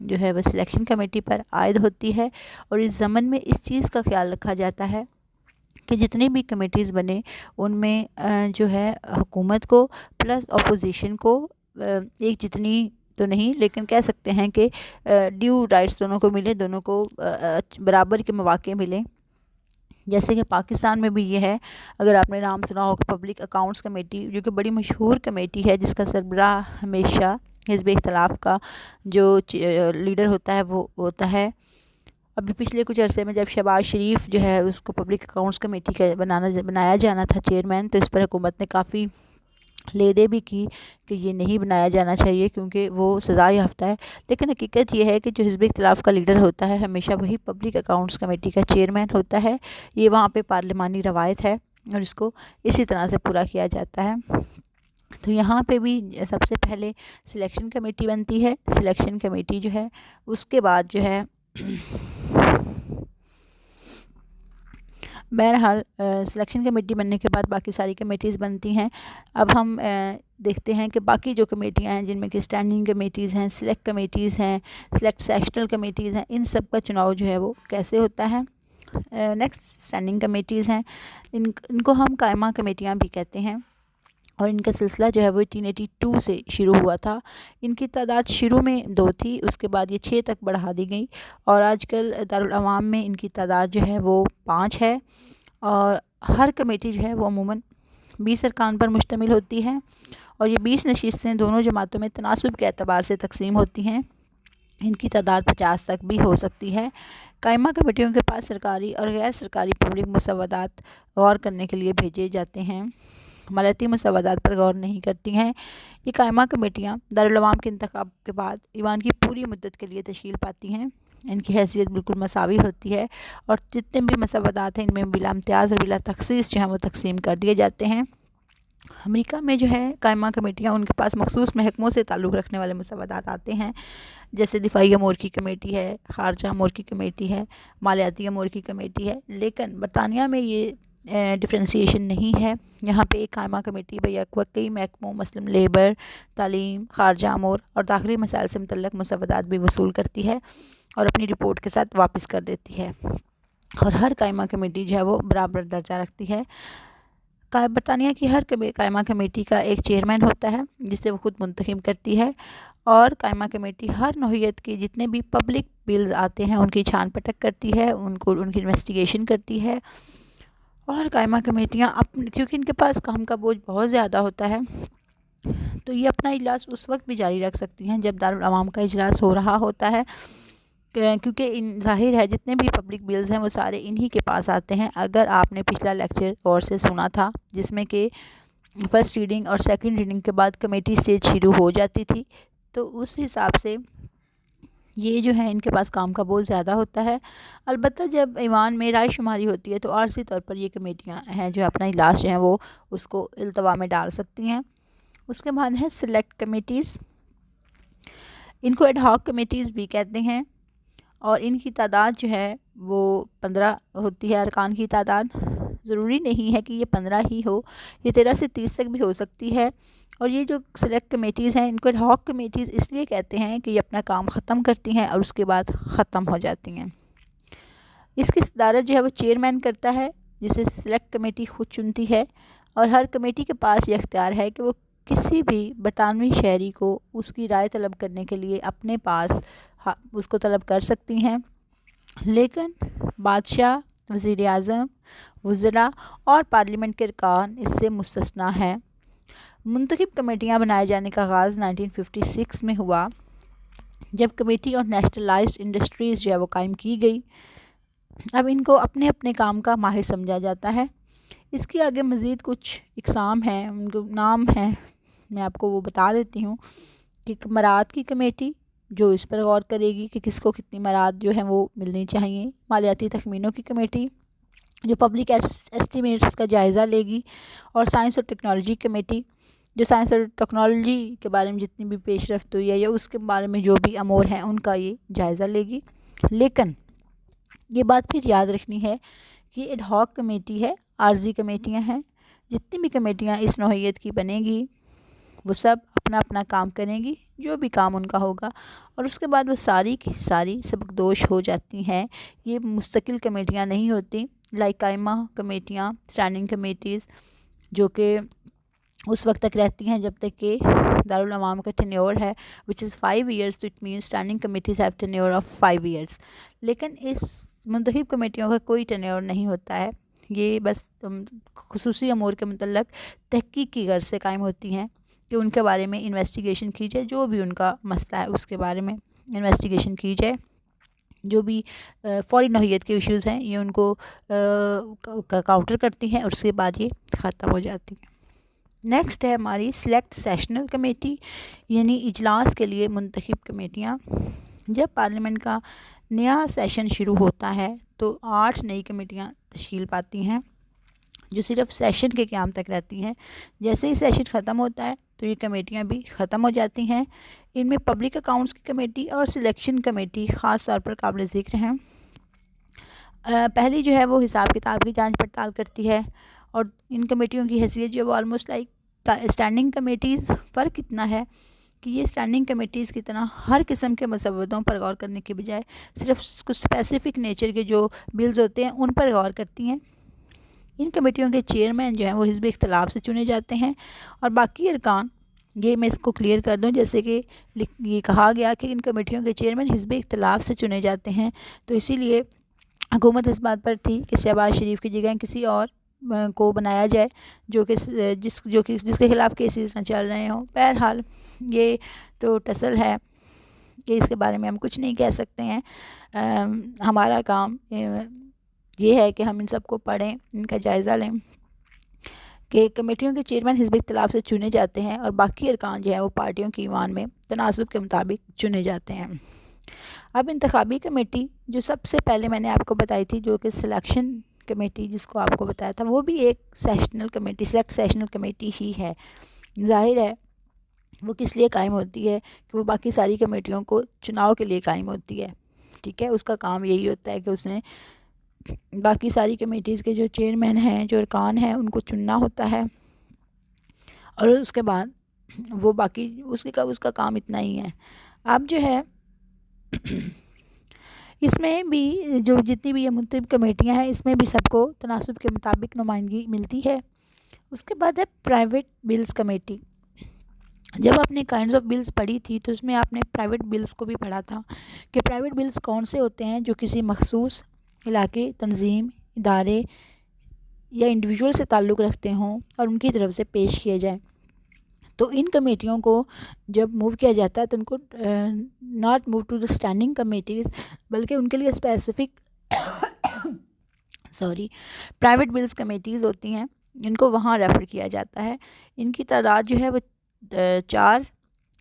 جو ہے وہ سلیکشن کمیٹی پر عائد ہوتی ہے، اور اس ضمن میں اس چیز کا خیال رکھا جاتا ہے کہ جتنی بھی کمیٹیز بنے ان میں جو ہے حکومت کو پلس اپوزیشن کو ایک جتنی تو نہیں لیکن کہہ سکتے ہیں کہ ڈیو رائٹس دونوں کو ملے، دونوں کو برابر کے مواقع ملیں۔ جیسے کہ پاکستان میں بھی یہ ہے، اگر آپ نے نام سنا ہوگا پبلک اکاؤنٹس کمیٹی، جو کہ بڑی مشہور کمیٹی ہے جس کا سربراہ ہمیشہ حزب اختلاف کا جو لیڈر ہوتا ہے وہ ہوتا ہے۔ ابھی پچھلے کچھ عرصے میں جب شہباز شریف جو ہے اس کو پبلک اکاؤنٹس کمیٹی کا بنایا جانا تھا چیئرمین، تو اس پر حکومت نے کافی لیدے بھی کی کہ یہ نہیں بنایا جانا چاہیے کیونکہ وہ سزا یافتہ ہے، لیکن حقیقت یہ ہے کہ جو حزب اختلاف کا لیڈر ہوتا ہے ہمیشہ وہی پبلک اکاؤنٹس کمیٹی کا چیئرمین ہوتا ہے۔ یہ وہاں پہ پارلیمانی روایت ہے اور اس کو اسی طرح سے پورا کیا جاتا ہے۔ تو یہاں پہ بھی سب سے پہلے سلیکشن کمیٹی بنتی ہے۔ سلیکشن کمیٹی جو ہے اس کے بعد جو ہے بہرحال سلیکشن کمیٹی بننے کے بعد باقی ساری کمیٹیز بنتی ہیں۔ اب ہم دیکھتے ہیں کہ باقی جو کمیٹیاں ہیں جن میں کہ اسٹینڈنگ کمیٹیز ہیں، سلیکٹ کمیٹیز ہیں، سلیکٹ سیکشنل کمیٹیز ہیں، ان سب کا چناؤ جو ہے وہ کیسے ہوتا ہے۔ نیکسٹ اسٹینڈنگ کمیٹیز ہیں، ان کو ہم قائمہ کمیٹیاں بھی کہتے ہیں، اور ان کا سلسلہ جو ہے وہ 1882 سے شروع ہوا تھا۔ ان کی تعداد شروع میں 2 تھی، اس کے بعد یہ 6 تک بڑھا دی گئی، اور آج کل دارالعوام میں ان کی تعداد جو ہے وہ 5 ہے، اور ہر کمیٹی جو ہے وہ عموماً 20 ارکان پر مشتمل ہوتی ہے، اور یہ 20 نشستیں دونوں جماعتوں میں تناسب کے اعتبار سے تقسیم ہوتی ہیں۔ ان کی تعداد 50 تک بھی ہو سکتی ہے۔ قائمہ کمیٹیوں کے پاس سرکاری اور غیر سرکاری پبلک مسودات غور کرنے کے لیے بھیجے جاتے ہیں، مالیاتی مسودات پر غور نہیں کرتی ہیں۔ یہ قائمہ کمیٹیاں دارالعوام کے انتخاب کے بعد ایوان کی پوری مدت کے لیے تشکیل پاتی ہیں۔ ان کی حیثیت بالکل مساوی ہوتی ہے، اور جتنے بھی مسودات ہیں ان میں بلا امتیاز اور بلا تخصیص جو ہیں وہ تقسیم کر دیے جاتے ہیں۔ امریکہ میں جو ہے قائمہ کمیٹیاں ان کے پاس مخصوص محکموں سے تعلق رکھنے والے مسودات آتے ہیں، جیسے دفاعی امور کی کمیٹی ہے، خارجہ امور کی کمیٹی ہے، مالیاتی امور کی کمیٹی ہے۔ لیکن برطانیہ میں یہ ڈفرینسیشن نہیں ہے۔ یہاں پہ ایک قائمہ کمیٹی بیک وقت کئی محکموں مثلاً لیبر، تعلیم، خارجہ امور اور داخلی مسائل سے متعلق مسودات بھی وصول کرتی ہے اور اپنی رپورٹ کے ساتھ واپس کر دیتی ہے، اور ہر قائمہ کمیٹی جو ہے وہ برابر درجہ رکھتی ہے۔ برطانیہ کی ہر قائمہ کمیٹی کا ایک چیئرمین ہوتا ہے جسے وہ خود منتخب کرتی ہے، اور قائمہ کمیٹی ہر نوعیت کے جتنے بھی پبلک بلز آتے ہیں ان کی چھان پٹک کرتی ہے، ان کی انویسٹیگیشن کرتی ہے۔ اور قائمہ کمیٹیاں کیونکہ ان کے پاس کام کا بوجھ بہت زیادہ ہوتا ہے، تو یہ اپنا اجلاس اس وقت بھی جاری رکھ سکتی ہیں جب دارالعوام کا اجلاس ہو رہا ہوتا ہے، کیونکہ ظاہر ہے جتنے بھی پبلک بلز ہیں وہ سارے انہی کے پاس آتے ہیں۔ اگر آپ نے پچھلا لیکچر غور سے سنا تھا جس میں کہ فرسٹ ریڈنگ اور سیکنڈ ریڈنگ کے بعد کمیٹی سٹیج شروع ہو جاتی تھی، تو اس حساب سے یہ جو ہے ان کے پاس کام کا بوجھ زیادہ ہوتا ہے۔ البتہ جب ایوان میں رائے شماری ہوتی ہے تو عارضی طور پر یہ کمیٹیاں ہیں جو اپنا اجلاس جو ہیں وہ اس کو التوا میں ڈال سکتی ہیں۔ اس کے بعد ہے سلیکٹ کمیٹیز، ان کو ایڈ ہاک کمیٹیز بھی کہتے ہیں، اور ان کی تعداد جو ہے وہ 15 ہوتی ہے۔ ارکان کی تعداد ضروری نہیں ہے کہ یہ 15 ہی ہو، یہ 13 سے 30 تک بھی ہو سکتی ہے، اور یہ جو سلیکٹ کمیٹیز ہیں ان کو ایڈ ہاک کمیٹیز اس لیے کہتے ہیں کہ یہ اپنا کام ختم کرتی ہیں اور اس کے بعد ختم ہو جاتی ہیں۔ اس کی صدارت جو ہے وہ چیئرمین کرتا ہے جسے سلیکٹ کمیٹی خود چنتی ہے، اور ہر کمیٹی کے پاس یہ اختیار ہے کہ وہ کسی بھی برطانوی شہری کو اس کی رائے طلب کرنے کے لیے اپنے پاس اس کو طلب کر سکتی ہیں، لیکن بادشاہ، وزیر اعظم، وزراء اور پارلیمنٹ کے ارکان اس سے مستثنیٰ ہیں۔ منتخب کمیٹیاں بنائے جانے کا آغاز 1956 میں ہوا، جب کمیٹی اور نیشنلائزڈ انڈسٹریز جو ہے وہ قائم کی گئی۔ اب ان کو اپنے اپنے کام کا ماہر سمجھا جاتا ہے۔ اس کے آگے مزید کچھ اقسام ہیں، ان کو نام ہیں، میں آپ کو وہ بتا دیتی ہوں کہ مراعات کی کمیٹی جو اس پر غور کرے گی کہ کس کو کتنی مراعات جو ہیں وہ ملنی چاہیے، مالیاتی تخمینوں کی کمیٹی جو پبلک ایسٹیمیٹس کا جائزہ لے گی، اور سائنس اور ٹیکنالوجی کمیٹی جو سائنس اور ٹیکنالوجی کے بارے میں جتنی بھی پیش رفت ہوئی ہے یا اس کے بارے میں جو بھی امور ہیں ان کا یہ جائزہ لے گی۔ لیکن یہ بات پھر یاد رکھنی ہے کہ ایڈ ہاک کمیٹی ہے، عارضی کمیٹیاں ہیں۔ جتنی بھی کمیٹیاں اس نوعیت کی بنے گی وہ سب اپنا اپنا کام کریں گی، جو بھی کام ان کا ہوگا، اور اس کے بعد وہ ساری کی ساری سبکدوش ہو جاتی ہیں۔ یہ مستقل کمیٹیاں نہیں ہوتی، لائک قائمہ کمیٹیاں، اسٹینڈنگ کمیٹیز، جو کہ اس وقت تک رہتی ہیں جب تک کہ دارالعوام کا ٹینیور ہے which is 5 years، تو it means standing committees have tenure of 5 years۔ لیکن اس منتخب کمیٹیوں کا کوئی ٹینیور نہیں ہوتا ہے، یہ بس خصوصی امور کے متعلق تحقیق کی غرض سے قائم ہوتی ہیں کہ ان کے بارے میں انویسٹیگیشن کی جائے، جو بھی ان کا مسئلہ ہے اس کے بارے میں انویسٹیگیشن کی جائے، جو بھی فوری نوعیت کے ایشوز ہیں یہ ان کو کاؤنٹر کرتی ہیں، اور اس کے بعد یہ ختم ہو جاتی ہیں۔ نیکسٹ ہے ہماری سلیکٹ سیشنل کمیٹی، یعنی اجلاس کے لیے منتخب کمیٹیاں۔ جب پارلیمنٹ کا نیا سیشن شروع ہوتا ہے تو 8 نئی کمیٹیاں تشکیل پاتی ہیں جو صرف سیشن کے قیام تک رہتی ہیں۔ جیسے ہی سیشن ختم ہوتا ہے تو یہ کمیٹیاں بھی ختم ہو جاتی ہیں۔ ان میں پبلک اکاؤنٹس کی کمیٹی اور سلیکشن کمیٹی خاص طور پر قابل ذکر ہیں۔ پہلی جو ہے وہ حساب کتاب کی جانچ پڑتال کرتی ہے، اور ان کمیٹیوں کی حیثیت جو وہ آلموسٹ لائک اسٹینڈنگ کمیٹیز، فرق اتنا ہے کہ یہ اسٹینڈنگ کمیٹیز کی طرح ہر قسم کے مسودوں پر غور کرنے کے بجائے صرف کچھ اسپیسیفک نیچر کے جو بلز ہوتے ہیں ان پر غور کرتی ہیں۔ ان کمیٹیوں کے چیئرمین جو ہیں وہ حزب اختلاف سے چنے جاتے ہیں، اور باقی ارکان، یہ میں اس کو کلیئر کر دوں، جیسے کہ یہ کہا گیا کہ ان کمیٹیوں کے چیئرمین حزب اختلاف سے چنے جاتے ہیں، تو اسی لیے حکومت اس بات پر تھی کہ شہباز شریف کی جگہ کسی اور کو بنایا جائے جس کے خلاف کیسز نہ چل رہے ہوں۔ بہرحال یہ تو ٹسل ہے کہ اس کے بارے میں ہم کچھ نہیں کہہ سکتے ہیں۔ ہمارا کام یہ ہے کہ ہم ان سب کو پڑھیں، ان کا جائزہ لیں کہ کمیٹیوں کے چیئرمین حزب اختلاف سے چنے جاتے ہیں، اور باقی ارکان جو ہیں وہ پارٹیوں کی ایوان میں تناسب کے مطابق چنے جاتے ہیں۔ اب انتخابی کمیٹی جو سب سے پہلے میں نے آپ کو بتائی تھی، جو کہ سلیکشن کمیٹی جس کو آپ کو بتایا تھا، وہ بھی ایک sessional committee, select sessional committee ہی ہے۔ ظاہر ہے وہ کس لیے قائم ہوتی ہے کہ وہ باقی ساری کمیٹیوں کو چناؤ کے لیے قائم ہوتی ہے، ٹھیک ہے۔ اس کا کام یہی ہوتا ہے کہ اس نے باقی ساری کمیٹیز کے جو چیئرمین ہیں، جو ارکان ہیں، ان کو چننا ہوتا ہے، اور اس کے بعد وہ باقی اس کا کام اتنا ہی ہے۔ اب جو ہے اس میں بھی جو جتنی بھی یہ منتخب کمیٹیاں ہیں، اس میں بھی سب کو تناسب کے مطابق نمائندگی ملتی ہے۔ اس کے بعد ہے پرائیویٹ بلز کمیٹی۔ جب آپ نے کائنڈز آف بلز پڑھی تھی تو اس میں آپ نے پرائیویٹ بلز کو بھی پڑھا تھا کہ پرائیویٹ بلز کون سے ہوتے ہیں جو کسی مخصوص علاقے، تنظیم، ادارے یا انڈیویجول سے تعلق رکھتے ہوں اور ان کی طرف سے پیش کیے جائیں۔ تو ان کمیٹیوں کو جب موو کیا جاتا ہے تو ان کو not move to the standing committees, بلکہ ان کے لیے اسپیسیفک پرائیویٹ بلز کمیٹیز ہوتی ہیں، ان کو وہاں ریفر کیا جاتا ہے۔ ان کی تعداد جو ہے وہ 4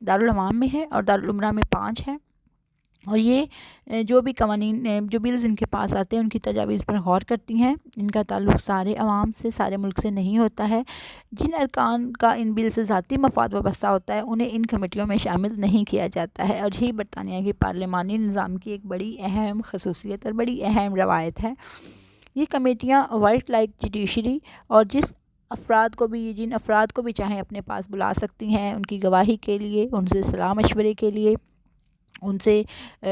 دارالعوام میں ہے اور دارالعمرہ میں 5 ہے، اور یہ جو بھی قوانین جو بلز ان کے پاس آتے ہیں ان کی تجاویز پر غور کرتی ہیں۔ ان کا تعلق سارے عوام سے، سارے ملک سے نہیں ہوتا ہے۔ جن ارکان کا ان بل سے ذاتی مفاد وابستہ ہوتا ہے انہیں ان کمیٹیوں میں شامل نہیں کیا جاتا ہے، اور یہی برطانیہ کے پارلیمانی نظام کی ایک بڑی اہم خصوصیت اور بڑی اہم روایت ہے۔ یہ کمیٹیاں وائٹ لائک جوڈیشری، اور جن افراد کو بھی چاہیں اپنے پاس بلا سکتی ہیں ان کی گواہی کے لیے، ان سے صلاح مشورے کے لیے، ان سے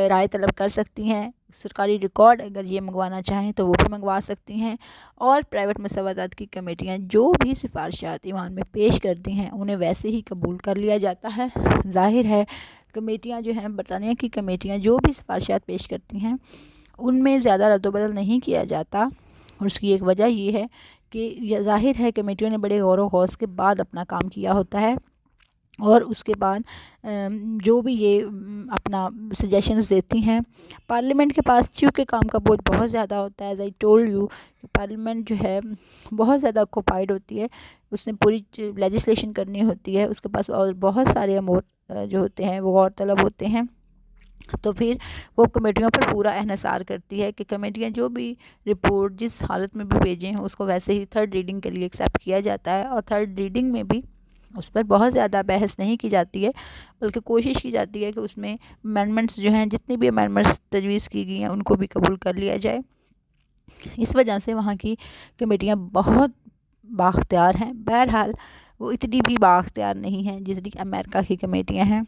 رائے طلب کر سکتی ہیں۔ سرکاری ریکارڈ اگر یہ منگوانا چاہیں تو وہ بھی منگوا سکتی ہیں، اور پرائیویٹ مسودات کی کمیٹیاں جو بھی سفارشات ایوان میں پیش کرتی ہیں انہیں ویسے ہی قبول کر لیا جاتا ہے۔ ظاہر ہے کمیٹیاں جو ہیں، برطانیہ کی کمیٹیاں جو بھی سفارشات پیش کرتی ہیں ان میں زیادہ رد و بدل نہیں کیا جاتا، اور اس کی ایک وجہ یہ ہے کہ ظاہر ہے کمیٹیوں نے بڑے غور و خوض کے بعد اپنا کام کیا ہوتا ہے، اور اس کے بعد جو بھی یہ اپنا سجیشنز دیتی ہیں، پارلیمنٹ کے پاس چونکہ کام کا بوجھ بہت زیادہ ہوتا ہے، as I told you, parliament جو ہے بہت زیادہ آکوپائڈ ہوتی ہے، اس نے پوری لیجسلیشن کرنی ہوتی ہے، اس کے پاس اور بہت سارے امور جو ہوتے ہیں وہ غور طلب ہوتے ہیں، تو پھر وہ کمیٹیوں پر پورا انحصار کرتی ہے کہ کمیٹیاں جو بھی رپورٹ جس حالت میں بھی بھیجیں ہیں اس کو ویسے ہی 3rd ریڈنگ کے لیے ایکسیپٹ کیا جاتا ہے، اور 3rd ریڈنگ میں بھی اس پر بہت زیادہ بحث نہیں کی جاتی ہے، بلکہ کوشش کی جاتی ہے کہ اس میں امینڈمنٹس جو ہیں، جتنی بھی امینڈمنٹس تجویز کی گئی ہیں ان کو بھی قبول کر لیا جائے۔ اس وجہ سے وہاں کی کمیٹیاں بہت بااختیار ہیں۔ بہرحال وہ اتنی بھی بااختیار نہیں ہیں جتنی امریکہ کی کمیٹیاں ہیں.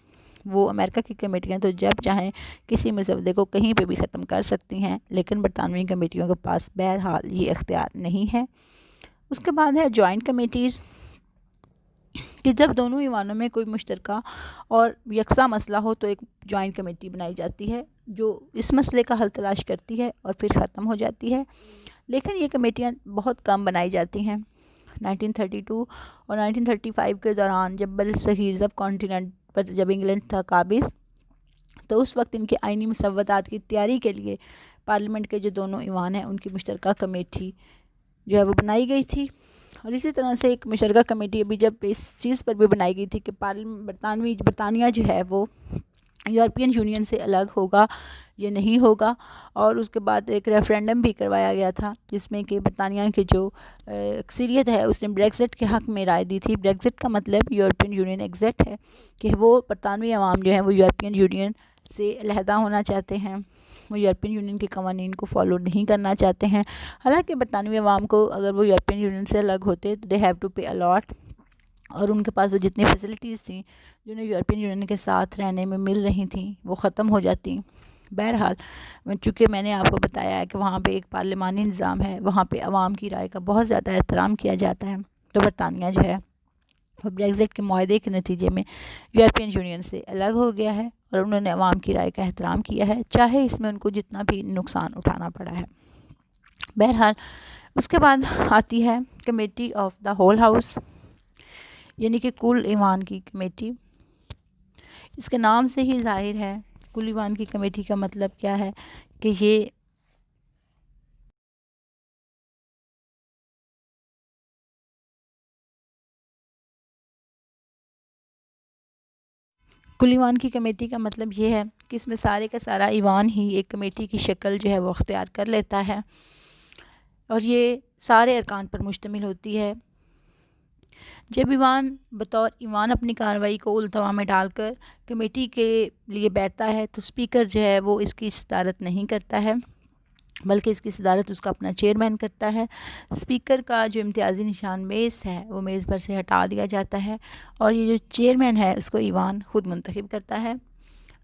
وہ امریکہ کی کمیٹیاں تو جب چاہیں کسی مسودے کو کہیں پہ بھی ختم کر سکتی ہیں، لیکن برطانوی کمیٹیوں کے پاس بہرحال یہ اختیار نہیں ہے. اس کے بعد ہے جوائنٹ کمیٹیز، کہ جب دونوں ایوانوں میں کوئی مشترکہ اور یکساں مسئلہ ہو تو ایک جوائنٹ کمیٹی بنائی جاتی ہے جو اس مسئلے کا حل تلاش کرتی ہے اور پھر ختم ہو جاتی ہے. لیکن یہ کمیٹیاں بہت کم بنائی جاتی ہیں. 1932 اور 1935 کے دوران جب برصغیر سب کانٹیننٹ پر جب انگلینڈ تھا قابض، تو اس وقت ان کے آئینی مسودات کی تیاری کے لیے پارلیمنٹ کے جو دونوں ایوان ہیں ان کی مشترکہ کمیٹی جو ہے وہ بنائی گئی تھی. اور اسی طرح سے ایک مشترکہ کمیٹی ابھی جب اس چیز پر بھی بنائی گئی تھی کہ برطانیہ جو ہے وہ یورپین یونین سے الگ ہوگا یا نہیں ہوگا. اور اس کے بعد ایک ریفرینڈم بھی کروایا گیا تھا جس میں کہ برطانیہ کی جو اکثریت ہے اس نے بریگزٹ کے حق میں رائے دی تھی. بریگزٹ کا مطلب یورپین یونین ایگزٹ ہے، کہ وہ برطانوی عوام جو ہیں وہ یورپین یونین سے علیحدہ ہونا چاہتے ہیں، وہ یورپین یونین کے قوانین کو فالو نہیں کرنا چاہتے ہیں. حالانکہ برطانوی عوام کو اگر وہ یورپین یونین سے الگ ہوتے تو they have to pay allot, اور ان کے پاس وہ جتنی فیسلٹیز تھیں جنہیں یورپین یونین کے ساتھ رہنے میں مل رہی تھیں وہ ختم ہو جاتی. بہرحال چونکہ میں نے آپ کو بتایا ہے کہ وہاں پہ ایک پارلیمانی نظام ہے، وہاں پہ عوام کی رائے کا بہت زیادہ احترام کیا جاتا ہے، تو برطانیہ جو ہے وہ بریگزٹ کے معاہدے کے نتیجے میں یورپین یونین سے الگ ہو گیا ہے، اور انہوں نے عوام کی رائے کا احترام کیا ہے، چاہے اس میں ان کو جتنا بھی نقصان اٹھانا پڑا ہے. بہرحال اس کے بعد آتی ہے committee of the whole house, یعنی کہ کل ایوان کی کمیٹی. اس کے نام سے ہی ظاہر ہے کل ایوان کی کمیٹی کا مطلب کیا ہے، کہ یہ کل ایوان کی کمیٹی کا مطلب یہ ہے کہ اس میں سارے کا سارا ایوان ہی ایک کمیٹی کی شکل جو ہے وہ اختیار کر لیتا ہے، اور یہ سارے ارکان پر مشتمل ہوتی ہے. جب ایوان بطور ایوان اپنی کارروائی کو التوا میں ڈال کر کمیٹی کے لیے بیٹھتا ہے تو اسپیکر جو ہے وہ اس کی صدارت نہیں کرتا ہے، بلکہ اس کی صدارت اس کا اپنا چیئرمین کرتا ہے. اسپیکر کا جو امتیازی نشان میز ہے وہ میز پر سے ہٹا دیا جاتا ہے، اور یہ جو چیئرمین ہے اس کو ایوان خود منتخب کرتا ہے.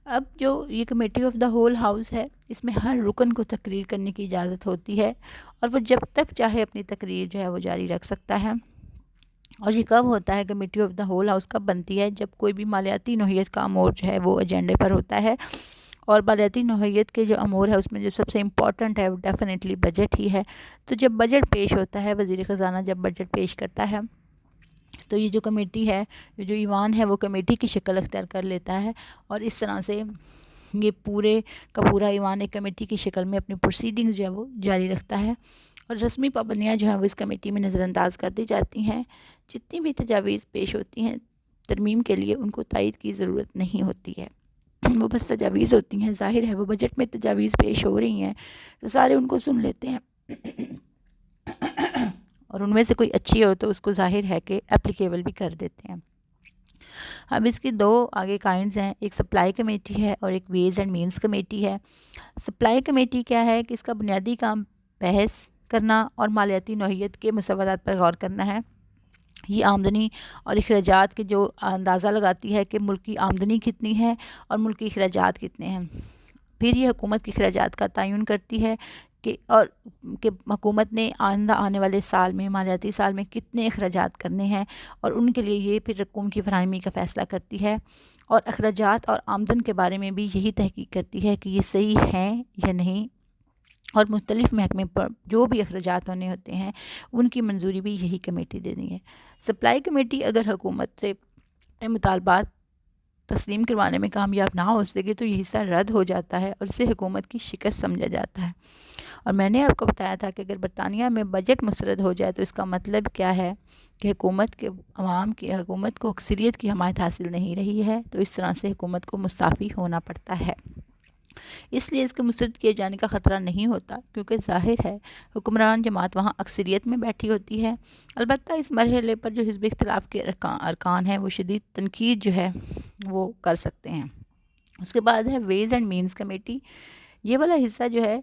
اب جو یہ committee of the whole house ہے اس میں ہر رکن کو تقریر کرنے کی اجازت ہوتی ہے، اور وہ جب تک چاہے اپنی تقریر جو ہے وہ جاری رکھ سکتا ہے. اور یہ کب ہوتا ہے، committee of the whole house کب بنتی ہے، جب کوئی بھی مالیاتی نوعیت کا امور جو ہے وہ ایجنڈے پر ہوتا ہے. اور مالیاتی نوعیت کے جو امور ہے اس میں جو سب سے امپورٹنٹ ہے وہ ڈیفینیٹلی بجٹ ہی ہے. تو جب بجٹ پیش ہوتا ہے، وزیر خزانہ جب بجٹ پیش کرتا ہے تو یہ جو کمیٹی ہے، یہ جو ایوان ہے وہ کمیٹی کی شکل اختیار کر لیتا ہے، اور اس طرح سے یہ پورے کا پورا ایوان ایک کمیٹی کی شکل میں اپنی پروسیڈنگز جو ہے وہ جاری رکھتا ہے. اور رسمی پابندیاں جو ہیں وہ اس کمیٹی میں نظر انداز کر دی جاتی ہیں. جتنی بھی تجاویز پیش ہوتی ہیں ترمیم کے لیے ان کو تائید کی ضرورت نہیں ہوتی ہے، وہ بس تجاویز ہوتی ہیں. ظاہر ہے وہ بجٹ میں تجاویز پیش ہو رہی ہیں تو سارے ان کو سن لیتے ہیں، اور ان میں سے کوئی اچھی ہو تو اس کو ظاہر ہے کہ اپلیکیبل بھی کر دیتے ہیں. اب اس کی دو آگے کائنڈز ہیں، ایک سپلائی کمیٹی ہے اور ایک ویز اینڈ مینز کمیٹی ہے. سپلائی کمیٹی کیا ہے کہ اس کا بنیادی کام بحث کرنا اور مالیاتی نوعیت کے مسودات پر غور کرنا ہے. یہ آمدنی اور اخراجات کے جو اندازہ لگاتی ہے کہ ملک کی آمدنی کتنی ہے اور ملک کی اخراجات کتنے ہیں. پھر یہ حکومت کی اخراجات کا تعین کرتی ہے کہ حکومت نے آئندہ آنے والے سال میں مالیاتی سال میں کتنے اخراجات کرنے ہیں، اور ان کے لیے یہ پھر رقوم کی فراہمی کا فیصلہ کرتی ہے. اور اخراجات اور آمدن کے بارے میں بھی یہی تحقیق کرتی ہے کہ یہ صحیح ہیں یا نہیں، اور مختلف محکمے پر جو بھی اخراجات ہونے ہوتے ہیں ان کی منظوری بھی یہی کمیٹی دینی ہے. سپلائی کمیٹی اگر حکومت سے مطالبات تسلیم کروانے میں کامیاب نہ ہو سکے تو یہ حصہ رد ہو جاتا ہے اور اسے حکومت کی شکست سمجھا جاتا ہے. اور میں نے آپ کو بتایا تھا کہ اگر برطانیہ میں بجٹ مسرد ہو جائے تو اس کا مطلب کیا ہے کہ حکومت کو اکثریت کی حمایت حاصل نہیں رہی ہے، تو اس طرح سے حکومت کو مستعفی ہونا پڑتا ہے. اس لیے اس کے مسرد کیے جانے کا خطرہ نہیں ہوتا، کیونکہ ظاہر ہے حکمران جماعت وہاں اکثریت میں بیٹھی ہوتی ہے. البتہ اس مرحلے پر جو حزب اختلاف کے ارکان ہیں وہ شدید تنقید جو ہے وہ کر سکتے ہیں. اس کے بعد ہے ویز اینڈ مینز کمیٹی. یہ والا حصہ جو ہے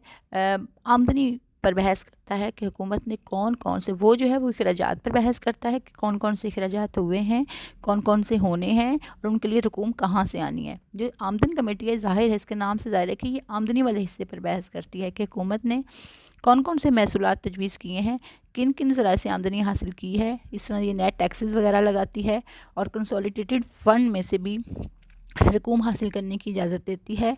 آمدنی پر بحث کرتا ہے کہ حکومت نے کون کون سے وہ اخراجات پر بحث کرتا ہے کہ کون کون سے اخراجات ہوئے ہیں، کون کون سے ہونے ہیں اور ان کے لیے رقوم کہاں سے آنی ہے۔ جو آمدن کمیٹی ہے، ظاہر ہے اس کے نام سے ظاہر ہے کہ یہ آمدنی والے حصے پر بحث کرتی ہے کہ حکومت نے کون کون سے محصولات تجویز کیے ہیں، کن کن ذرائع سے آمدنی حاصل کی ہے۔ اس طرح یہ نیٹ ٹیکسز وغیرہ لگاتی ہے اور کنسولیڈیٹڈ فنڈ میں سے بھی رقوم حاصل کرنے کی اجازت دیتی ہے،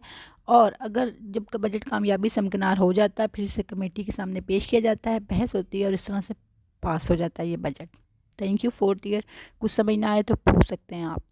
اور اگر جب بجٹ کامیابی سے امکنار ہو جاتا ہے پھر اسے کمیٹی کے سامنے پیش کیا جاتا ہے، بحث ہوتی ہے اور اس طرح سے پاس ہو جاتا ہے یہ budget. Thank you. 4th year کچھ سمجھ نہ آئے تو پوچھ سکتے ہیں آپ۔